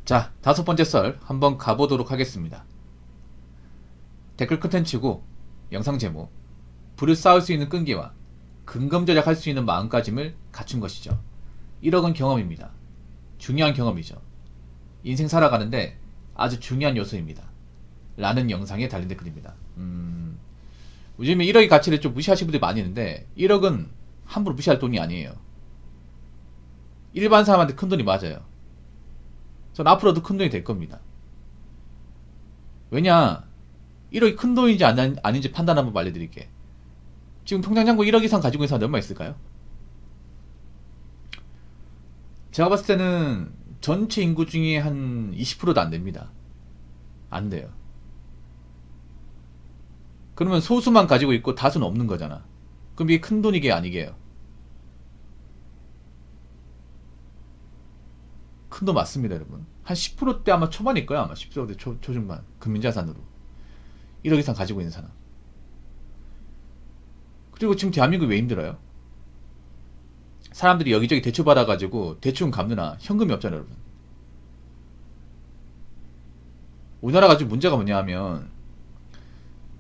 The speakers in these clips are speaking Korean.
자, 다섯 번째 썰 한번 가보도록 하겠습니다. 댓글 컨텐츠고 영상 제목, 불을 쌓을 수 있는 끈기와 근검 절약할 수 있는 마음가짐을 갖춘 것이죠. 1억은 경험입니다. 중요한 경험이죠. 인생 살아가는데 아주 중요한 요소입니다. 라는 영상에 달린 댓글입니다. 요즘에 1억의 가치를 좀 무시하시는 분들이 많이 있는데 1억은 함부로 무시할 돈이 아니에요. 일반 사람한테 큰 돈이 맞아요. 전 앞으로도 큰 돈이 될 겁니다. 왜냐, 1억이 큰 돈인지 아닌지 판단 한번 알려드릴게. 지금 통장 잔고 1억 이상 가지고 있는 사람 얼마 있을까요? 제가 봤을 때는 전체 인구 중에 한 20%도 안 됩니다. 안 돼요. 그러면 소수만 가지고 있고 다수는 없는 거잖아. 그럼 이게 큰 돈이게 아니게요? 큰 돈 맞습니다, 여러분. 한 10%대 아마 초반일 거야, 아마 10%대 초중반. 금융자산으로. 1억 이상 가지고 있는 사람. 그리고 지금 대한민국이 왜 힘들어요? 사람들이 여기저기 대출 받아가지고 대충 갚느라 현금이 없잖아요, 여러분. 우리나라가 지금 문제가 뭐냐 하면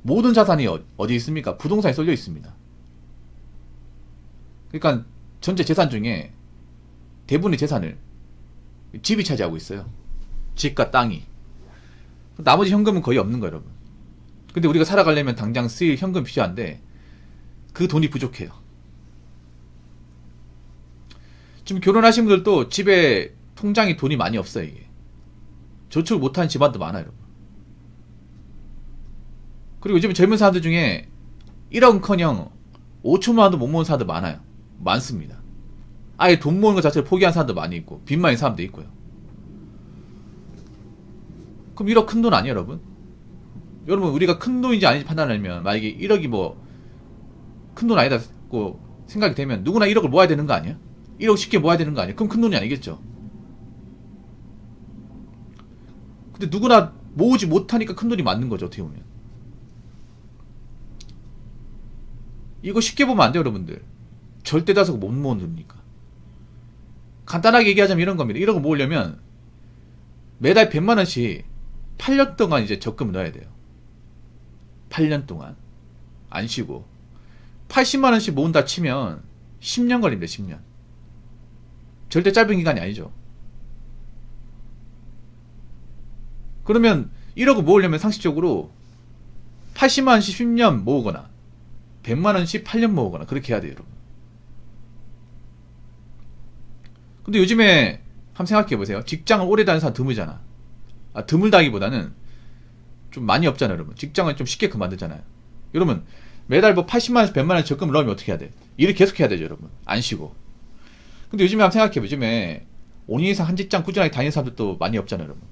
모든 자산이 어디 있습니까? 부동산에 쏠려 있습니다. 그러니까 전체 재산 중에 대부분의 재산을 집이 차지하고 있어요. 집과 땅이. 나머지 현금은 거의 없는 거예요, 여러분. 근데 우리가 살아가려면 당장 쓰일 현금 필요한데 그 돈이 부족해요. 지금 결혼하신 분들도 집에 통장에 돈이 많이 없어요, 이게. 저축을 못하는 집안도 많아요, 여러분. 그리고 요즘 젊은 사람들 중에 1억은커녕 5천만 원도 못 모은 사람들 많아요. 많습니다. 아예 돈 모으는 것 자체를 포기한 사람도 많이 있고 빚만 있는 사람도 있고요. 그럼 1억 큰 돈 아니에요, 여러분? 여러분, 우리가 큰 돈인지 아닌지 판단하려면 만약에 1억이 뭐 큰 돈 아니다고 생각이 되면 누구나 1억을 모아야 되는 거 아니야? 1억 쉽게 모아야 되는 거 아니야? 그럼 큰 돈이 아니겠죠? 근데 누구나 모으지 못하니까 큰 돈이 맞는 거죠, 어떻게 보면. 이거 쉽게 보면 안 돼요, 여러분들. 절대 다수가 못 모으는 돈이니까. 간단하게 얘기하자면 이런 겁니다. 1억을 모으려면 매달 100만원씩 8년 동안 이제 적금을 넣어야 돼요. 8년 동안. 안 쉬고. 80만원씩 모은다 치면 10년 걸립니다, 10년. 절대 짧은 기간이 아니죠. 그러면 1억을 모으려면 상식적으로 80만원씩 10년 모으거나 100만원씩 8년 모으거나 그렇게 해야 돼요, 여러분. 근데 요즘에 한번 생각해보세요. 직장을 오래 다니는 사람 드물잖아. 드물다기보다는 좀 많이 없잖아요, 여러분. 직장을 좀 쉽게 그만두잖아요. 여러분, 매달 뭐 80만원에서 100만원 적금을 넣으면 어떻게 해야 돼? 일을 계속 해야 되죠, 여러분. 안 쉬고. 근데 요즘에 한번 생각해보세요. 요즘에 5년 이상 한 직장 꾸준하게 다니는 사람들도 많이 없잖아요, 여러분.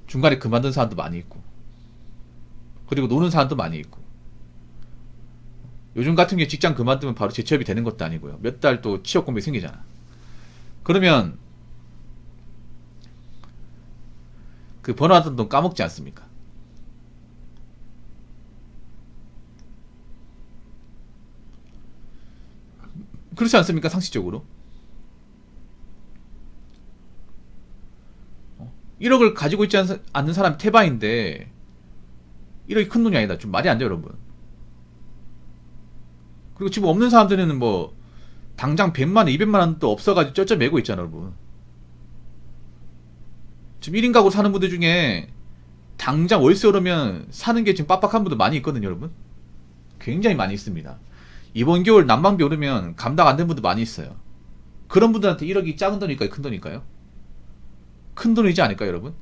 중간에 그만둔 사람도 많이 있고. 그리고 노는 사람도 많이 있고. 요즘 같은 경우에 직장 그만두면 바로 재취업이 되는 것도 아니고요. 몇 달 또 취업 공백이 생기잖아. 그러면 그 번호하던 돈 까먹지 않습니까? 그렇지 않습니까? 상식적으로. 1억을 가지고 있지 않는 사람이 태반인데 1억이 큰 돈이 아니다. 좀 말이 안 돼요, 여러분. 그리고 지금 없는 사람들은 뭐 당장 100만원, 200만원도 없어가지고 쩔쩔 매고 있잖아, 여러분. 지금 1인 가구 사는 분들 중에 당장 월세 오르면 사는 게 지금 빡빡한 분들 많이 있거든요, 여러분. 굉장히 많이 있습니다. 이번 겨울 난방비 오르면 감당 안 되는 분들 많이 있어요. 그런 분들한테 1억이 작은 돈일까요? 큰 돈일까요? 큰 돈이지 않을까요, 여러분?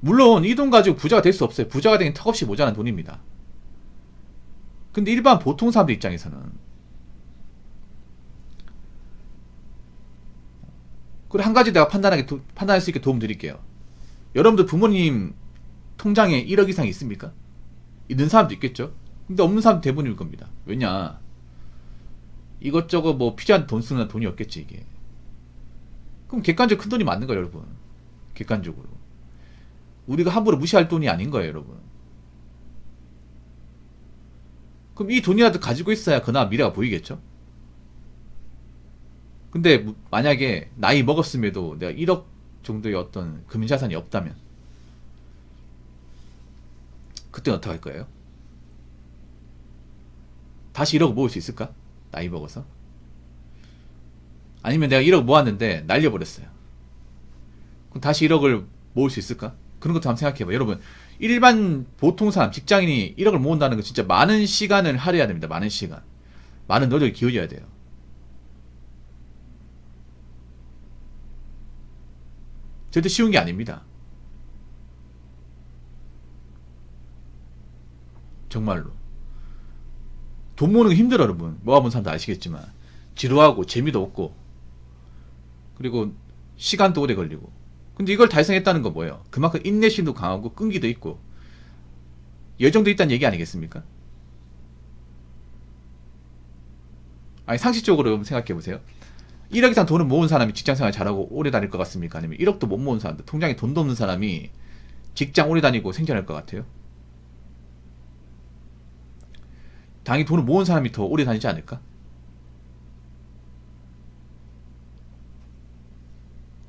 물론 이 돈 가지고 부자가 될 수 없어요. 부자가 되긴 턱없이 모자란 돈입니다. 근데 일반 보통 사람들 입장에서는, 그리고 한 가지 내가 판단할 수 있게 도움 드릴게요. 여러분들 부모님 통장에 1억 이상 있습니까? 있는 사람도 있겠죠? 근데 없는 사람도 대부분일 겁니다. 왜냐, 이것저것 뭐 필요한 돈 쓰는 돈이 없겠지, 이게. 그럼 객관적으로 큰 돈이 맞는 거예요, 여러분. 객관적으로. 우리가 함부로 무시할 돈이 아닌 거예요, 여러분. 그럼 이 돈이라도 가지고 있어야 그나마 미래가 보이겠죠? 근데 만약에 나이 먹었음에도 내가 1억 정도의 어떤 금융자산이 없다면 그때는 어떻게 할 거예요? 다시 1억 모을 수 있을까? 나이 먹어서? 아니면 내가 1억 모았는데 날려버렸어요. 그럼 다시 1억을 모을 수 있을까? 그런 것도 한번 생각해봐. 여러분, 일반 보통 사람, 직장인이 1억을 모은다는 건 진짜 많은 시간을 할애해야 됩니다. 많은 시간. 많은 노력을 기울여야 돼요. 절대 쉬운 게 아닙니다. 정말로. 돈 모으는 게 힘들어, 여러분. 모아본 사람도 아시겠지만. 지루하고, 재미도 없고, 그리고 시간도 오래 걸리고. 근데 이걸 달성했다는 건 뭐예요? 그만큼 인내심도 강하고, 끈기도 있고, 열정도 있다는 얘기 아니겠습니까? 아니, 상식적으로 생각해보세요. 1억 이상 돈을 모은 사람이 직장생활 잘하고 오래 다닐 것 같습니까? 아니면 1억도 못 모은 사람, 통장에 돈도 없는 사람이 직장 오래 다니고 생존할 것 같아요? 당연히 돈을 모은 사람이 더 오래 다니지 않을까?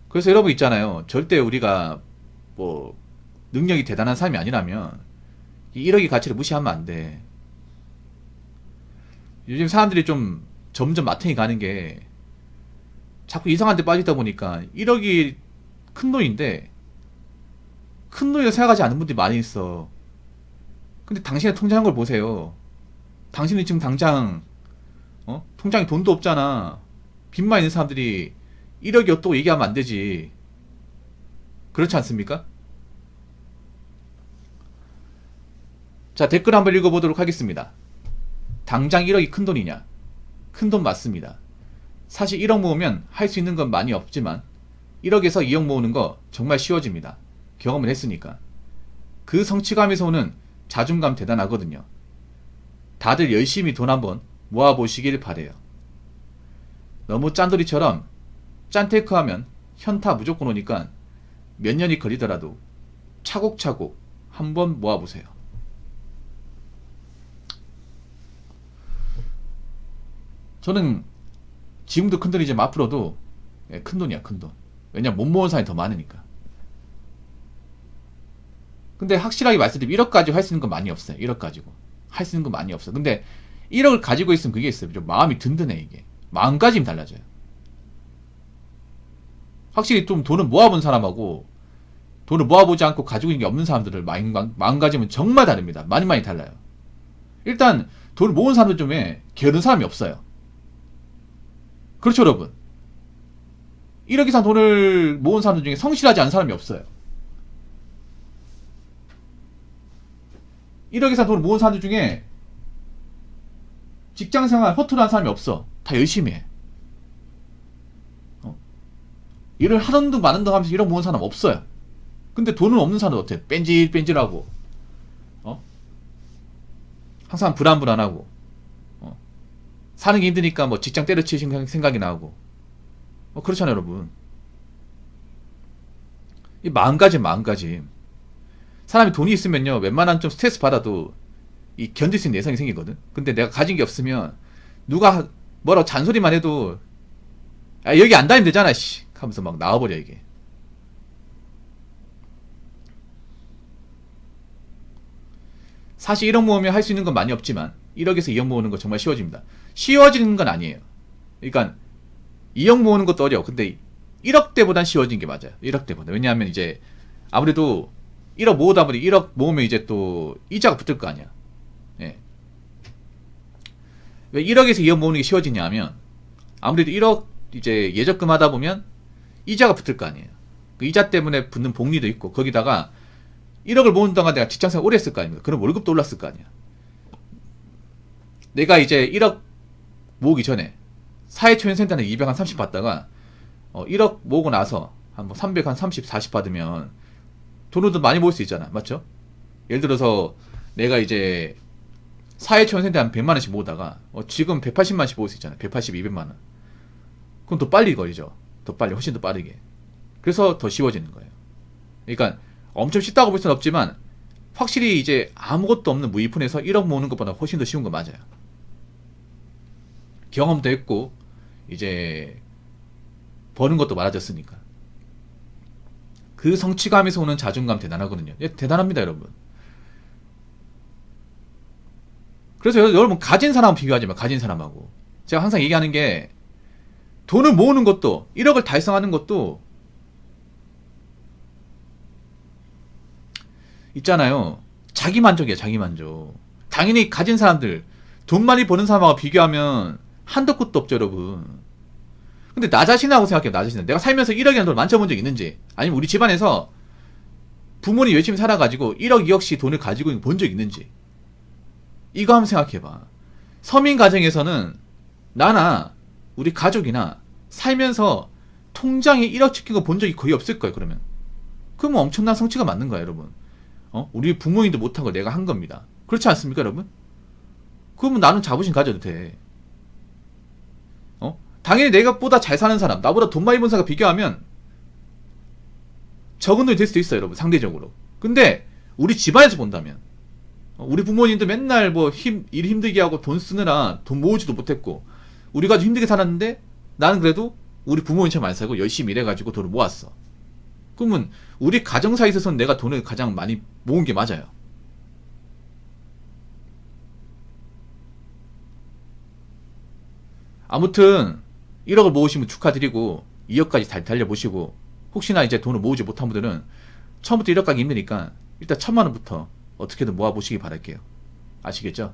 그래서 여러분 있잖아요. 절대 우리가 뭐 능력이 대단한 사람이 아니라면 이 1억의 가치를 무시하면 안 돼. 요즘 사람들이 좀 점점 마탱이 가는 게 자꾸 이상한 데 빠지다 보니까 1억이 큰 돈인데 큰 돈이라고 생각하지 않는 분들이 많이 있어. 근데 당신의 통장한 걸 보세요. 당신은 지금 당장 통장에 돈도 없잖아. 빚만 있는 사람들이 1억이 어떻고 얘기하면 안 되지. 그렇지 않습니까? 자, 댓글 한번 읽어보도록 하겠습니다. 당장 1억이 큰 돈이냐? 큰 돈 맞습니다. 사실 1억 모으면 할 수 있는 건 많이 없지만 1억에서 2억 모으는 거 정말 쉬워집니다. 경험을 했으니까. 그 성취감에서 오는 자존감 대단하거든요. 다들 열심히 돈 한번 모아보시길 바래요. 너무 짠돌이처럼 짠테크하면 현타 무조건 오니까 몇 년이 걸리더라도 차곡차곡 한번 모아보세요. 저는 지금도 큰돈이지만 앞으로도 큰돈이야, 큰돈. 왜냐면 못 모은 사람이 더 많으니까. 근데 확실하게 말씀드리면 1억 가지고 할 수 있는 건 많이 없어요. 1억 가지고 할 수 있는 건 많이 없어. 근데 1억을 가지고 있으면 그게 있어요. 좀 마음이 든든해. 이게 마음가짐이 달라져요. 확실히 좀 돈을 모아본 사람하고 돈을 모아보지 않고 가지고 있는 게 없는 사람들을 마음가짐은 정말 다릅니다. 많이 달라요. 일단 돈을 모은 사람들 중에 게으른 사람이 없어요. 그렇죠, 여러분? 1억 이상 돈을 모은 사람들 중에 성실하지 않은 사람이 없어요. 1억 이상 돈을 모은 사람들 중에 직장생활 허투루 한 사람이 없어. 다 열심히 해. 일을 하던 둥 마는 둥 하면서 1억 모은 사람 없어요. 근데 돈은 없는 사람은 어때? 뺀질뺀질하고 항상 불안불안하고 사는 게 힘드니까 뭐 직장 때려치우신 생각이 나고 그렇잖아요, 여러분. 이 마음가짐. 사람이 돈이 있으면요, 웬만한 좀 스트레스 받아도 이 견딜 수 있는 내성이 생기거든. 근데 내가 가진 게 없으면 누가 뭐라고 잔소리만 해도 야, 여기 안 다니면 되잖아, 씨 하면서 막 나와버려. 이게 사실 1억 모으면 할 수 있는 건 많이 없지만 1억에서 2억 모으는 거 정말 쉬워집니다. 쉬워지는 건 아니에요. 그러니까 2억 모으는 것도 어려워. 근데 1억 대보단 쉬워진 게 맞아요. 1억 대보다. 왜냐하면 이제 아무래도 1억 모으다 보니 1억 모으면 이제 또 이자가 붙을 거 아니야. 예. 왜 1억에서 2억 모으는 게 쉬워지냐 하면 아무래도 1억 이제 예적금 하다 보면 이자가 붙을 거 아니에요. 그 이자 때문에 붙는 복리도 있고 거기다가 1억을 모은 동안 내가 직장생활 오래 했을 거 아닙니까? 그럼 월급도 올랐을 거 아니야. 내가 이제 1억 모으기 전에 사회초년생단에 230 받다가 1억 모으고 나서 한 300, 한 30, 40 받으면 돈을 더 많이 모을 수 있잖아. 맞죠? 예를 들어서 내가 이제 사회초년생단 한 100만원씩 모으다가 지금 180만원씩 모을 수 있잖아. 180, 200만원. 그럼 더 빨리 걸리죠. 더 빨리, 훨씬 더 빠르게. 그래서 더 쉬워지는 거예요. 그러니까 엄청 쉽다고 볼 수는 없지만 확실히 이제 아무것도 없는 무위푼에서 1억 모으는 것보다 훨씬 더 쉬운 거 맞아요. 경험도 했고 이제 버는 것도 많아졌으니까. 그 성취감에서 오는 자존감 대단하거든요. 예, 대단합니다, 여러분. 그래서 여러분 가진 사람 비교하지 마. 가진 사람하고. 제가 항상 얘기하는 게 돈을 모으는 것도 1억을 달성하는 것도 있잖아요. 자기 만족이야, 자기 만족. 당연히 가진 사람들, 돈 많이 버는 사람하고 비교하면 한도 끝도 없죠, 여러분. 근데 나 자신하고 생각해요, 나 자신은. 내가 살면서 1억이라는 돈을 만져본 적 있는지, 아니면 우리 집안에서 부모님 열심히 살아가지고 1억, 2억씩 돈을 가지고 본 적 있는지. 이거 한번 생각해봐. 서민 가정에서는 나나 우리 가족이나 살면서 통장에 1억 찍힌 거 본 적이 거의 없을 거예요, 그러면. 그러면 엄청난 성취가 맞는 거야, 여러분. 우리 부모님도 못한 거 내가 한 겁니다. 그렇지 않습니까, 여러분? 그러면 나는 자부심 가져도 돼. 당연히 내가 보다 잘 사는 사람, 나보다 돈 많이 번 사람과 비교하면 적은 돈이 될 수도 있어요, 여러분, 상대적으로. 근데 우리 집안에서 본다면, 우리 부모님도 맨날 뭐 일 힘들게 하고 돈 쓰느라 돈 모으지도 못했고, 우리가 좀 힘들게 살았는데 나는 그래도 우리 부모님처럼 안 살고 열심히 일해가지고 돈을 모았어. 그러면 우리 가정사에 있어서는 내가 돈을 가장 많이 모은 게 맞아요. 아무튼 1억을 모으시면 축하드리고 2억까지 달려보시고, 혹시나 이제 돈을 모으지 못한 분들은 처음부터 1억 가기 힘드니까 일단 1,000만원부터 어떻게든 모아보시기 바랄게요. 아시겠죠?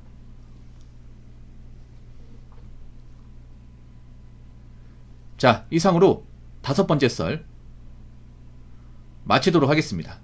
자, 이상으로 5번째 썰 마치도록 하겠습니다.